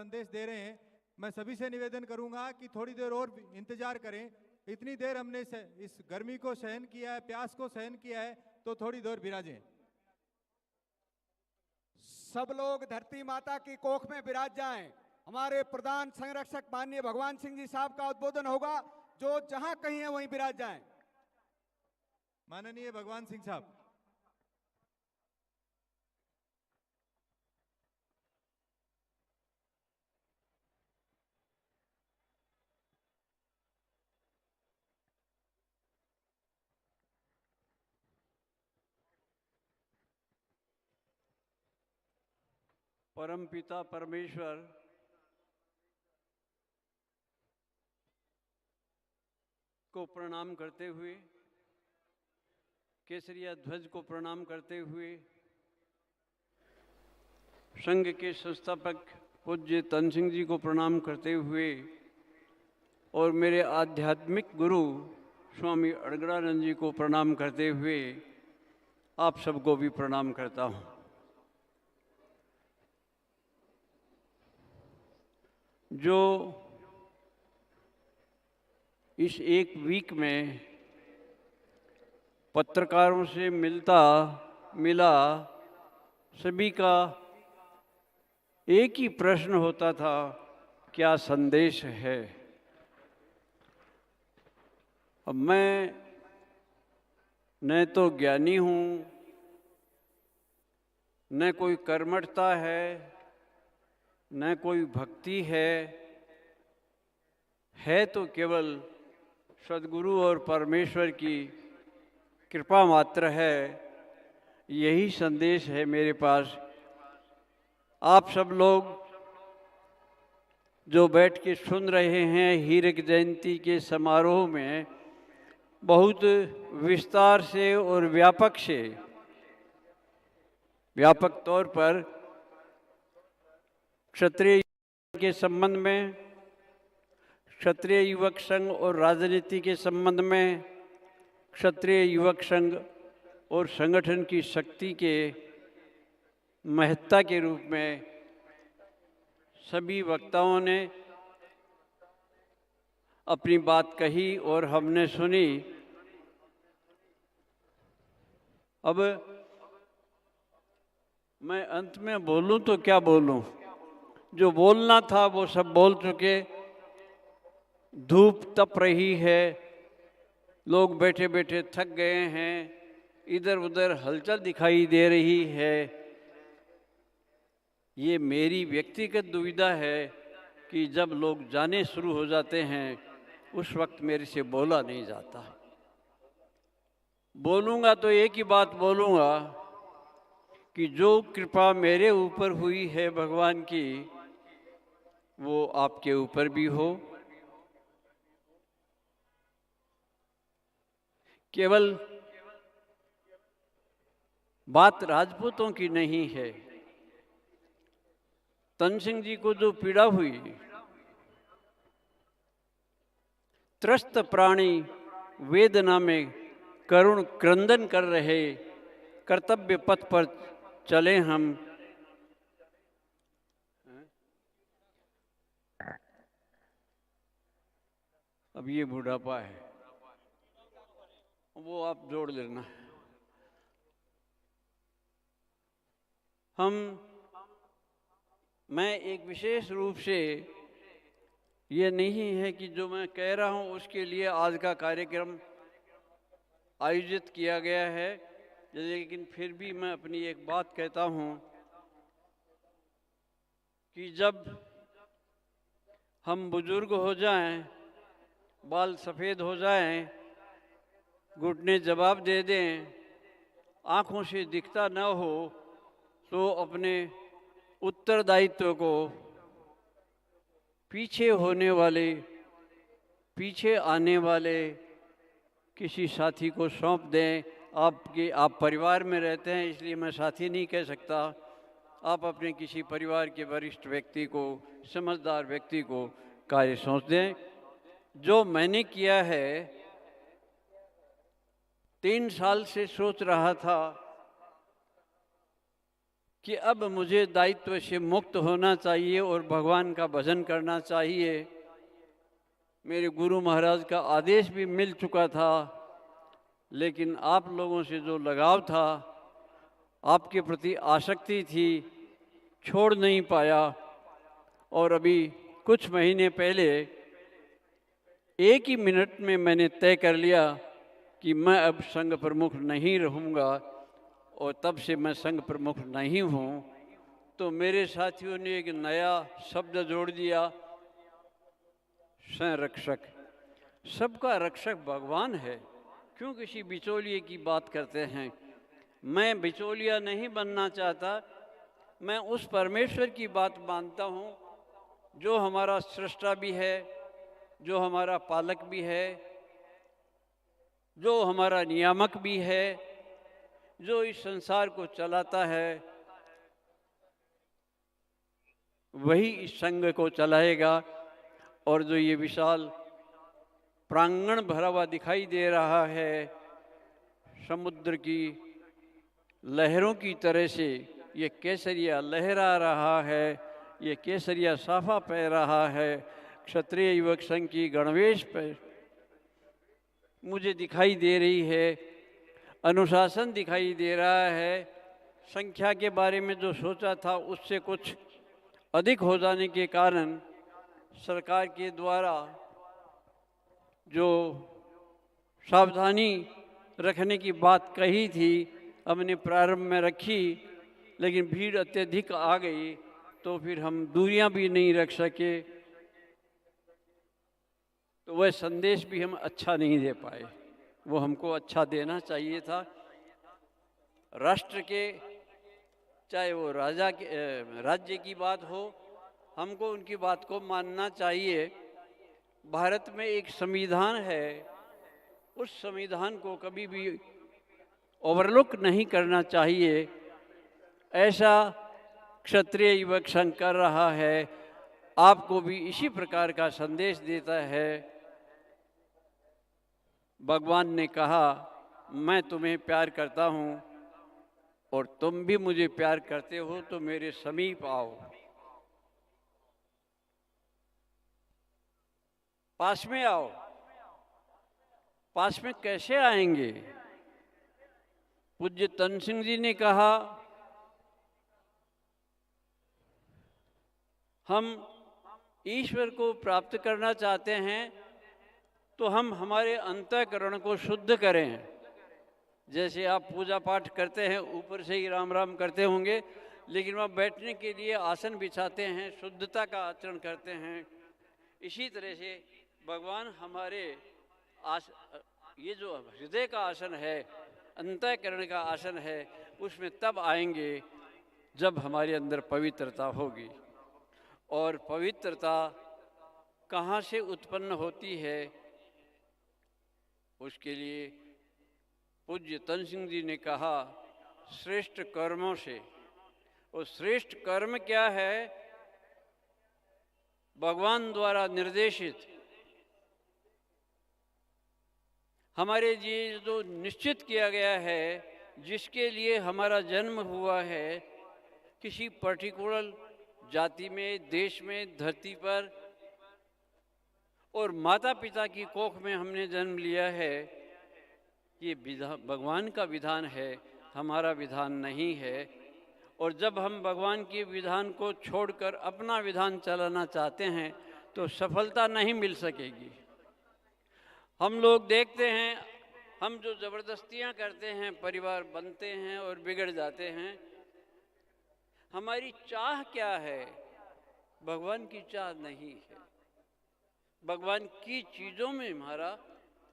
संदेश दे रहे हैं। मैं सभी से निवेदन करूंगा कि थोड़ी देर और इंतजार करें। इतनी देर हमने इस गर्मी को सहन किया है, प्यास को सहन किया है, तो थोड़ी देर विराजें। सब लोग धरती माता की कोख में विराज जाएं। हमारे प्रधान संरक्षक माननीय भगवान सिंह जी साहब का उद्बोधन होगा, जो जहां कहीं है वहीं विराज जाएं। माननीय भगवान सिंह साहब। परमपिता परमेश्वर को प्रणाम करते हुए, केसरिया ध्वज को प्रणाम करते हुए, संघ के संस्थापक पूज्य तन सिंह जी को प्रणाम करते हुए और मेरे आध्यात्मिक गुरु स्वामी अड़गड़ानंद जी को प्रणाम करते हुए आप सबको भी प्रणाम करता हूँ। जो इस एक वीक में पत्रकारों से मिला सभी का एक ही प्रश्न होता था, क्या संदेश है। अब मैं न तो ज्ञानी हूँ, न कोई कर्मठता है, न कोई भक्ति है तो केवल सद्गुरु और परमेश्वर की कृपा मात्र है। यही संदेश है मेरे पास। आप सब लोग जो बैठ के सुन रहे हैं, हीरक जयंती के समारोह में बहुत विस्तार से और व्यापक तौर पर क्षत्रिय के संबंध में, क्षत्रिय युवक संघ और राजनीति के संबंध में, क्षत्रिय युवक संघ और संगठन की शक्ति के महत्ता के रूप में सभी वक्ताओं ने अपनी बात कही और हमने सुनी। अब मैं अंत में बोलूं तो क्या बोलूं, जो बोलना था वो सब बोल चुके। धूप तप रही है, लोग बैठे बैठे थक गए हैं, इधर उधर हलचल दिखाई दे रही है। ये मेरी व्यक्तिगत दुविधा है कि जब लोग जाने शुरू हो जाते हैं उस वक्त मेरे से बोला नहीं जाता। बोलूँगा तो एक ही बात बोलूँगा कि जो कृपा मेरे ऊपर हुई है भगवान की, वो आपके ऊपर भी हो। केवल बात राजपूतों की नहीं है। तन सिंह जी को जो पीड़ा हुई, त्रस्त प्राणी वेदना में करुण क्रंदन कर रहे, कर्तव्य पथ पर चले हम। अब ये बुढ़ापा है, वो आप जोड़ लेना। मैं एक विशेष रूप से, ये नहीं है कि जो मैं कह रहा हूँ उसके लिए आज का कार्यक्रम आयोजित किया गया है, लेकिन फिर भी मैं अपनी एक बात कहता हूँ कि जब हम बुजुर्ग हो जाएं, बाल सफ़ेद हो जाएं, घुटने जवाब दे दें, आँखों से दिखता न हो, तो अपने उत्तरदायित्व को पीछे आने वाले किसी साथी को सौंप दें। आप परिवार में रहते हैं, इसलिए मैं साथी नहीं कह सकता। आप अपने किसी परिवार के वरिष्ठ व्यक्ति को, समझदार व्यक्ति को कार्य सौंप दें। जो मैंने किया है, 3 साल से सोच रहा था कि अब मुझे दायित्व से मुक्त होना चाहिए और भगवान का भजन करना चाहिए। मेरे गुरु महाराज का आदेश भी मिल चुका था, लेकिन आप लोगों से जो लगाव था, आपके प्रति आसक्ति थी, छोड़ नहीं पाया। और अभी कुछ महीने पहले एक ही मिनट में मैंने तय कर लिया कि मैं अब संघ प्रमुख नहीं रहूँगा, और तब से मैं संघ प्रमुख नहीं हूँ। तो मेरे साथियों ने एक नया शब्द जोड़ दिया, संरक्षक। सबका रक्षक भगवान है, क्यों किसी बिचौलिए की बात करते हैं। मैं बिचौलिया नहीं बनना चाहता, मैं उस परमेश्वर की बात मानता हूँ जो हमारा सृष्टा भी है, जो हमारा पालक भी है, जो हमारा नियामक भी है, जो इस संसार को चलाता है। वही इस संघ को चलाएगा। और जो ये विशाल प्रांगण भरा हुआ दिखाई दे रहा है, समुद्र की लहरों की तरह से ये केसरिया लहरा रहा है, ये केसरिया साफा पह रहा है। क्षत्रिय युवक संघ की गणवेश पर मुझे दिखाई दे रही है, अनुशासन दिखाई दे रहा है। संख्या के बारे में जो सोचा था उससे कुछ अधिक हो जाने के कारण सरकार के द्वारा जो सावधानी रखने की बात कही थी, हमने प्रारंभ में रखी, लेकिन भीड़ अत्यधिक आ गई, तो फिर हम दूरियां भी नहीं रख सके, तो वह संदेश भी हम अच्छा नहीं दे पाए। वो हमको अच्छा देना चाहिए था। राष्ट्र के, चाहे वो राज्य की बात हो, हमको उनकी बात को मानना चाहिए। भारत में एक संविधान है, उस संविधान को कभी भी ओवरलुक नहीं करना चाहिए। ऐसा क्षत्रिय युवक संघ कर रहा है, आपको भी इसी प्रकार का संदेश देता है। भगवान ने कहा, मैं तुम्हें प्यार करता हूँ और तुम भी मुझे प्यार करते हो, तो मेरे समीप आओ, पास में आओ। पास में कैसे आएंगे? पूज्य तन सिंह जी ने कहा, हम ईश्वर को प्राप्त करना चाहते हैं तो हम हमारे अंतःकरण को शुद्ध करें। जैसे आप पूजा पाठ करते हैं, ऊपर से ही राम राम करते होंगे, लेकिन वहाँ बैठने के लिए आसन बिछाते हैं, शुद्धता का आचरण करते हैं। इसी तरह से भगवान हमारे ये जो हृदय का आसन है, अंतःकरण का आसन है, उसमें तब आएंगे जब हमारे अंदर पवित्रता होगी। और पवित्रता कहाँ से उत्पन्न होती है? उसके लिए पूज्य तन सिंह जी ने कहा, श्रेष्ठ कर्मों से। और श्रेष्ठ कर्म क्या है? भगवान द्वारा निर्देशित, हमारे लिए जो निश्चित किया गया है, जिसके लिए हमारा जन्म हुआ है, किसी पर्टिकुलर जाति में, देश में, धरती पर, और माता पिता की कोख में हमने जन्म लिया है, ये भगवान का विधान है, हमारा विधान नहीं है। और जब हम भगवान के विधान को छोड़कर अपना विधान चलाना चाहते हैं तो सफलता नहीं मिल सकेगी। हम लोग देखते हैं, हम जो ज़बरदस्तियाँ करते हैं, परिवार बनते हैं और बिगड़ जाते हैं। हमारी चाह क्या है? भगवान की चाह नहीं है। भगवान की चीज़ों में हमारा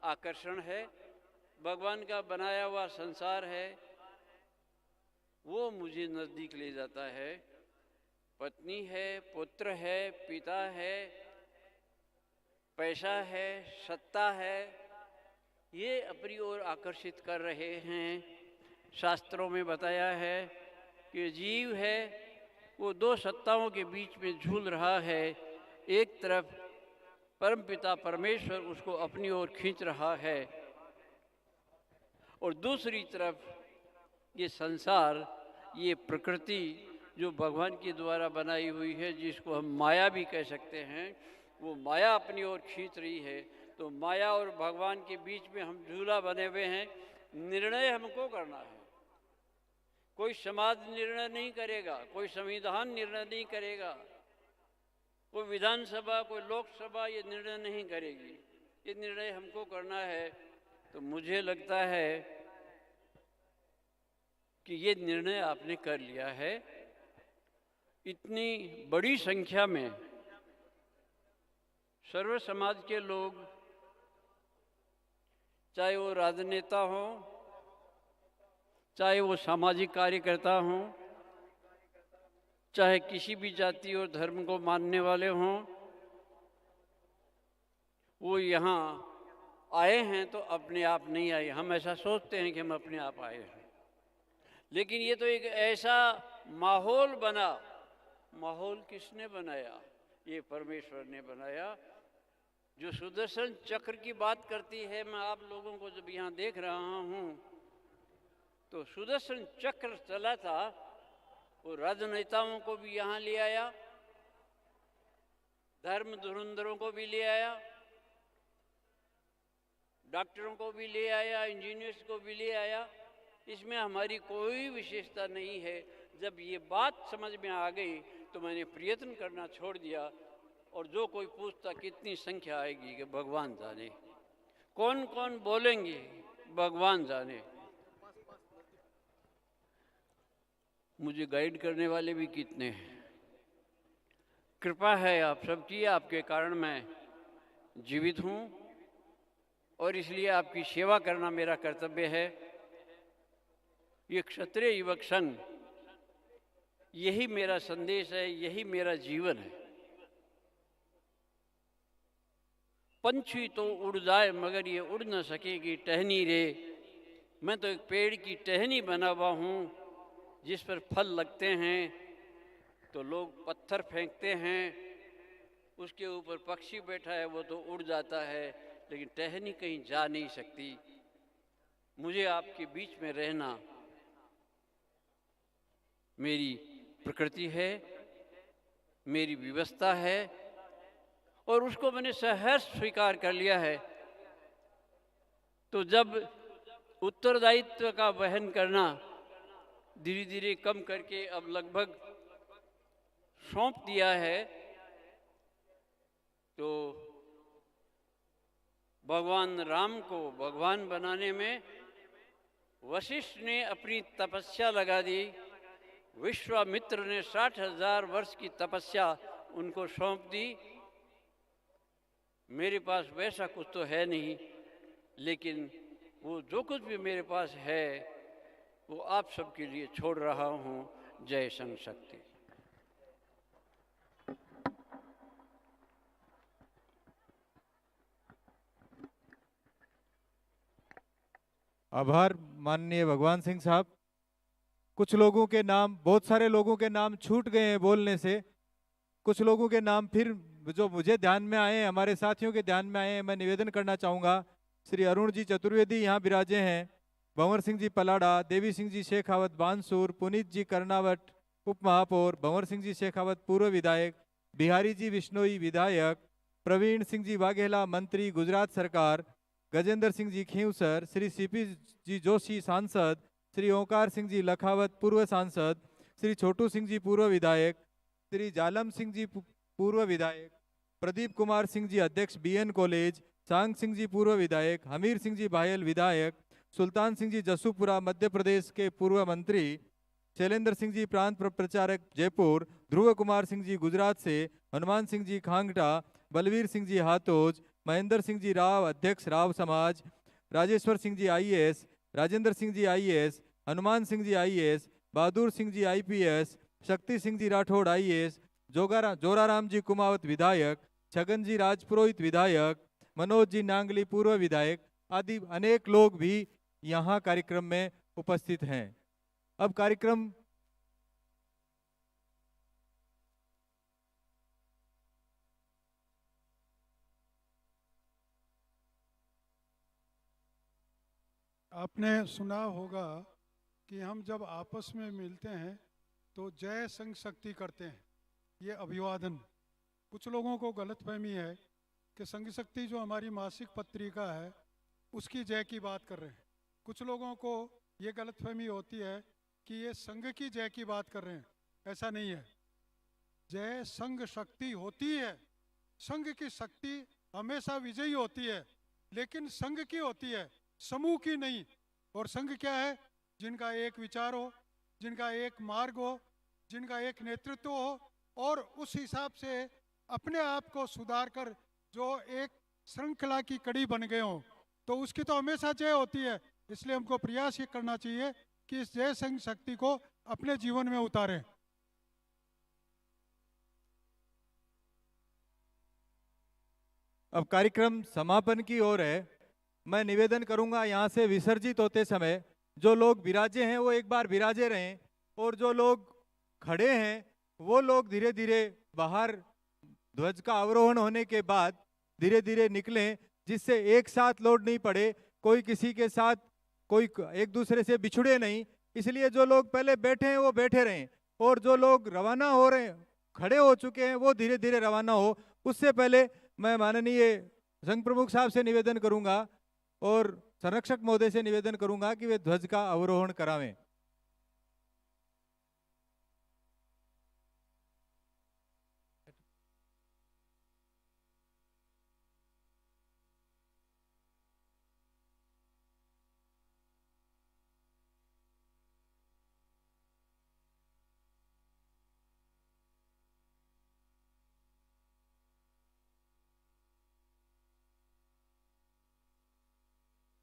आकर्षण है, भगवान का बनाया हुआ संसार है, वो मुझे नज़दीक ले जाता है। पत्नी है, पुत्र है, पिता है, पैसा है, सत्ता है, ये अपनी ओर आकर्षित कर रहे हैं। शास्त्रों में बताया है कि जीव है, वो दो सत्ताओं के बीच में झूल रहा है। एक तरफ परमपिता परमेश्वर उसको अपनी ओर खींच रहा है, और दूसरी तरफ ये संसार ये प्रकृति जो भगवान के द्वारा बनाई हुई है, जिसको हम माया भी कह सकते हैं, वो माया अपनी ओर खींच रही है। तो माया और भगवान के बीच में हम झूला बने हुए हैं। निर्णय हमको करना है। कोई समाज निर्णय नहीं करेगा, कोई संविधान निर्णय नहीं करेगा, कोई विधानसभा, कोई लोकसभा ये निर्णय नहीं करेगी। ये निर्णय हमको करना है। तो मुझे लगता है कि ये निर्णय आपने कर लिया है। इतनी बड़ी संख्या में सर्व समाज के लोग, चाहे वो राजनेता हों, चाहे वो सामाजिक कार्यकर्ता हों, चाहे किसी भी जाति और धर्म को मानने वाले हों, वो यहाँ आए हैं तो अपने आप नहीं आए। हम ऐसा सोचते हैं कि हम अपने आप आए हैं, लेकिन ये तो एक ऐसा माहौल बना। माहौल किसने बनाया? ये परमेश्वर ने बनाया। जो सुदर्शन चक्र की बात करती है, मैं आप लोगों को जब यहाँ देख रहा हूँ तो सुदर्शन चक्र चला था, वो राजनेताओं को भी यहाँ ले आया, धर्म धुरंधरों को भी ले आया, डॉक्टरों को भी ले आया, इंजीनियर्स को भी ले आया। इसमें हमारी कोई विशेषता नहीं है। जब ये बात समझ में आ गई तो मैंने प्रयत्न करना छोड़ दिया। और जो कोई पूछता कितनी संख्या आएगी, कि भगवान जाने, कौन कौन बोलेंगे, भगवान जाने। मुझे गाइड करने वाले भी कितने हैं। कृपा है आप सबकी, आपके कारण मैं जीवित हूँ और इसलिए आपकी सेवा करना मेरा कर्तव्य है। ये क्षत्रिय युवक संघ, यही मेरा संदेश है, यही मेरा जीवन है। पंछी तो उड़ जाए मगर ये उड़ न सकेगी टहनी रे। मैं तो एक पेड़ की टहनी बना हुआ हूँ, जिस पर फल लगते हैं तो लोग पत्थर फेंकते हैं, उसके ऊपर पक्षी बैठा है वो तो उड़ जाता है, लेकिन टहनी कहीं जा नहीं सकती। मुझे आपके बीच में रहना मेरी प्रकृति है, मेरी व्यवस्था है, और उसको मैंने सहर्ष स्वीकार कर लिया है। तो जब उत्तरदायित्व का वहन करना धीरे धीरे कम करके अब लगभग सौंप दिया है, तो भगवान राम को भगवान बनाने में वशिष्ठ ने अपनी तपस्या लगा दी। विश्वामित्र ने 60,000 वर्ष की तपस्या उनको सौंप दी। मेरे पास वैसा कुछ तो है नहीं, लेकिन वो जो कुछ भी मेरे पास है वो आप सबके लिए छोड़ रहा हूँ। जय संघ शक्ति। आभार माननीय भगवान सिंह साहब। कुछ लोगों के नाम, बहुत सारे लोगों के नाम छूट गए हैं बोलने से। कुछ लोगों के नाम फिर जो मुझे ध्यान में आए, हमारे साथियों के ध्यान में आए, मैं निवेदन करना चाहूँगा। श्री अरुण जी चतुर्वेदी यहाँ विराजे हैं, भंवर सिंह जी पलाड़ा, देवी सिंह जी शेखावत बांसुर, पुनीत जी कर्नावट उप महापौर, भंवर सिंह जी शेखावत पूर्व विधायक, बिहारी जी बिश्नोई विधायक, प्रवीण सिंह जी वाघेला मंत्री गुजरात सरकार, गजेंद्र सिंह जी खींवसर, श्री सीपी जी जोशी सांसद, श्री ओंकार सिंह जी लखावत पूर्व सांसद, श्री छोटू सिंह जी पूर्व विधायक, श्री जालम सिंह जी पूर्व विधायक, प्रदीप कुमार सिंह जी अध्यक्ष बीएन कॉलेज, सांग सिंह जी पूर्व विधायक, हमीर सिंह जी बायल विधायक, सुल्तान सिंह जी जसूपुरा मध्य प्रदेश के पूर्व मंत्री, शैलेंद्र सिंह जी प्रांत प्रचारक जयपुर, ध्रुव कुमार सिंह जी गुजरात से, हनुमान सिंह जी खांगटा, बलवीर सिंह जी हाथोज, महेंद्र सिंह जी राव अध्यक्ष राव समाज, Rajeshwar Singh ji IAS, Rajendra Singh ji IAS, Hanuman Singh ji IAS, Bahadur Singh ji IPS, Shakti Singh ji Rathore IAS, Joraram जी कुमावत विधायक, छगन जी राजपुरोहित विधायक, मनोज जी नांगली पूर्व विधायक आदि अनेक लोग भी यहाँ कार्यक्रम में उपस्थित हैं। अब कार्यक्रम आपने सुना होगा कि हम जब आपस में मिलते हैं तो जय संघ शक्ति करते हैं, ये अभिवादन। कुछ लोगों को गलतफहमी है कि संघ शक्ति जो हमारी मासिक पत्रिका है उसकी जय की बात कर रहे हैं। कुछ लोगों को ये गलतफहमी होती है कि ये संघ की जय की बात कर रहे हैं। ऐसा नहीं है। जय संघ शक्ति होती है, संघ की शक्ति हमेशा विजयी होती है, लेकिन संघ की होती है, समूह की नहीं। और संघ क्या है? जिनका एक विचार हो, जिनका एक मार्ग हो, जिनका एक नेतृत्व हो, और उस हिसाब से अपने आप को सुधार कर जो एक श्रृंखला की कड़ी बन गए हों, तो उसकी तो हमेशा जय होती है। इसलिए हमको प्रयास ये करना चाहिए कि इस जय संघ शक्ति को अपने जीवन में उतारें। अब कार्यक्रम समापन की ओर है। मैं निवेदन करूंगा यहाँ से विसर्जित होते समय जो लोग विराजे हैं वो एक बार विराजे रहें, और जो लोग खड़े हैं वो लोग धीरे धीरे बाहर ध्वज का अवरोहण होने के बाद धीरे धीरे निकलें, जिससे एक साथ लोड नहीं पड़े, कोई किसी के साथ कोई एक दूसरे से बिछुड़े नहीं। इसलिए जो लोग पहले बैठे हैं वो बैठे रहें, और जो लोग रवाना हो रहे हैं, खड़े हो चुके हैं, वो धीरे धीरे रवाना हो। उससे पहले मैं माननीय संघ प्रमुख साहब से निवेदन करूंगा और संरक्षक महोदय से निवेदन करूंगा कि वे ध्वज का अवरोहण करावें।